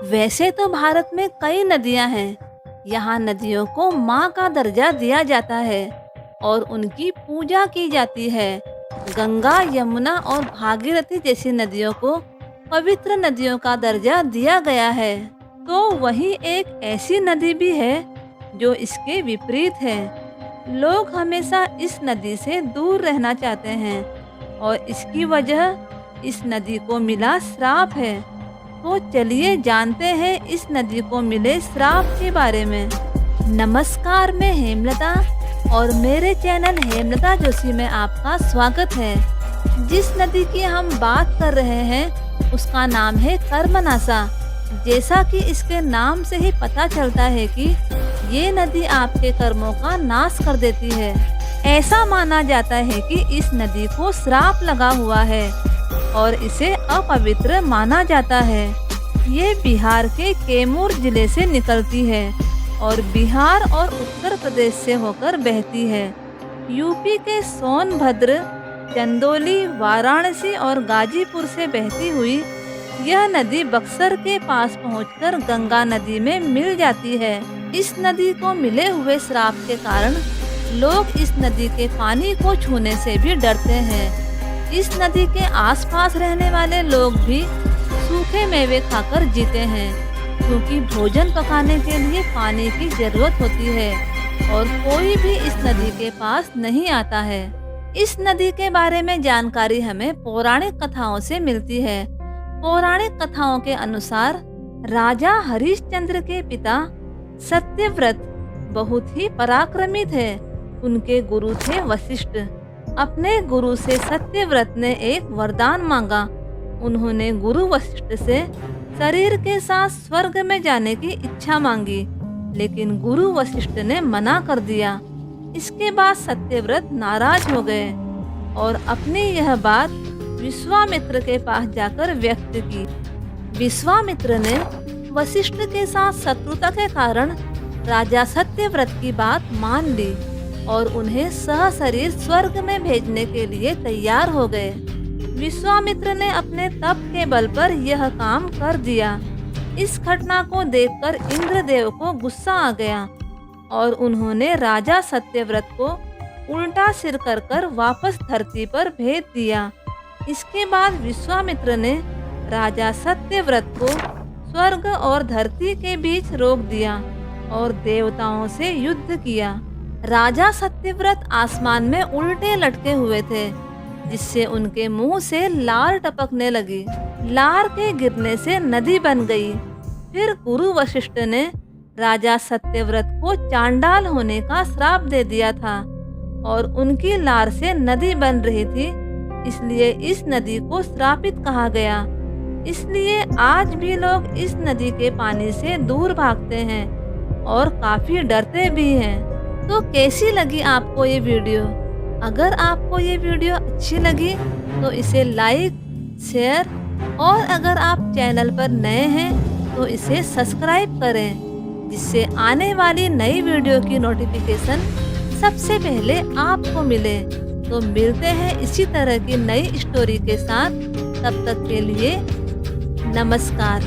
वैसे तो भारत में कई नदियां हैं। यहाँ नदियों को माँ का दर्जा दिया जाता है और उनकी पूजा की जाती है। गंगा, यमुना और भागीरथी जैसी नदियों को पवित्र नदियों का दर्जा दिया गया है। तो वही एक ऐसी नदी भी है जो इसके विपरीत है। लोग हमेशा इस नदी से दूर रहना चाहते हैं और इसकी वजह इस नदी को मिला श्राप है। तो चलिए जानते हैं इस नदी को मिले श्राप के बारे में। नमस्कार, मैं हेमलता और मेरे चैनल हेमलता जोशी में आपका स्वागत है। जिस नदी की हम बात कर रहे हैं उसका नाम है कर्मनासा। जैसा कि इसके नाम से ही पता चलता है कि ये नदी आपके कर्मों का नाश कर देती है। ऐसा माना जाता है कि इस नदी को श्राप लगा हुआ है और इसे अपवित्र माना जाता है। ये बिहार के कैमूर जिले से निकलती है और बिहार और उत्तर प्रदेश से होकर बहती है। यूपी के सोनभद्र, चंदौली, वाराणसी और गाजीपुर से बहती हुई यह नदी बक्सर के पास पहुंचकर गंगा नदी में मिल जाती है। इस नदी को मिले हुए श्राप के कारण लोग इस नदी के पानी को छूने से भी डरते हैं। इस नदी के आसपास रहने वाले लोग भी सूखे मेवे खाकर जीते हैं, क्योंकि भोजन पकाने के लिए पानी की जरूरत होती है और कोई भी इस नदी के पास नहीं आता है। इस नदी के बारे में जानकारी हमें पौराणिक कथाओं से मिलती है। पौराणिक कथाओं के अनुसार राजा हरिश्चंद्र के पिता सत्यव्रत बहुत ही पराक्रमी थे। उनके गुरु थे वशिष्ठ। अपने गुरु से सत्यव्रत ने एक वरदान मांगा। उन्होंने गुरु वशिष्ठ से शरीर के साथ स्वर्ग में जाने की इच्छा मांगी, लेकिन गुरु वशिष्ठ ने मना कर दिया। इसके बाद सत्यव्रत नाराज हो गए और अपनी यह बात विश्वामित्र के पास जाकर व्यक्त की। विश्वामित्र ने वशिष्ठ के साथ शत्रुता के कारण राजा सत्यव्रत की बात मान ली और उन्हें सहशरीर स्वर्ग में भेजने के लिए तैयार हो गए। विश्वामित्र ने अपने तप के बल पर यह काम कर दिया। इस घटना को देखकर इंद्रदेव को गुस्सा आ गया और उन्होंने राजा सत्यव्रत को उल्टा सिर कर वापस धरती पर भेज दिया। इसके बाद विश्वामित्र ने राजा सत्यव्रत को स्वर्ग और धरती के बीच रोक दिया और देवताओं से युद्ध किया। राजा सत्यव्रत आसमान में उल्टे लटके हुए थे, जिससे उनके मुंह से लार टपकने लगी। लार के गिरने से नदी बन गई। फिर गुरु वशिष्ठ ने राजा सत्यव्रत को चांडाल होने का श्राप दे दिया था और उनकी लार से नदी बन रही थी, इसलिए इस नदी को श्रापित कहा गया। इसलिए आज भी लोग इस नदी के पानी से दूर भागते हैं और काफी डरते भी हैं। तो कैसी लगी आपको ये वीडियो? अगर आपको ये वीडियो अच्छी लगी तो इसे लाइक, शेयर और अगर आप चैनल पर नए हैं तो इसे सब्सक्राइब करें, जिससे आने वाली नई वीडियो की नोटिफिकेशन सबसे पहले आपको मिले। तो मिलते हैं इसी तरह की नई स्टोरी के साथ। तब तक के लिए नमस्कार।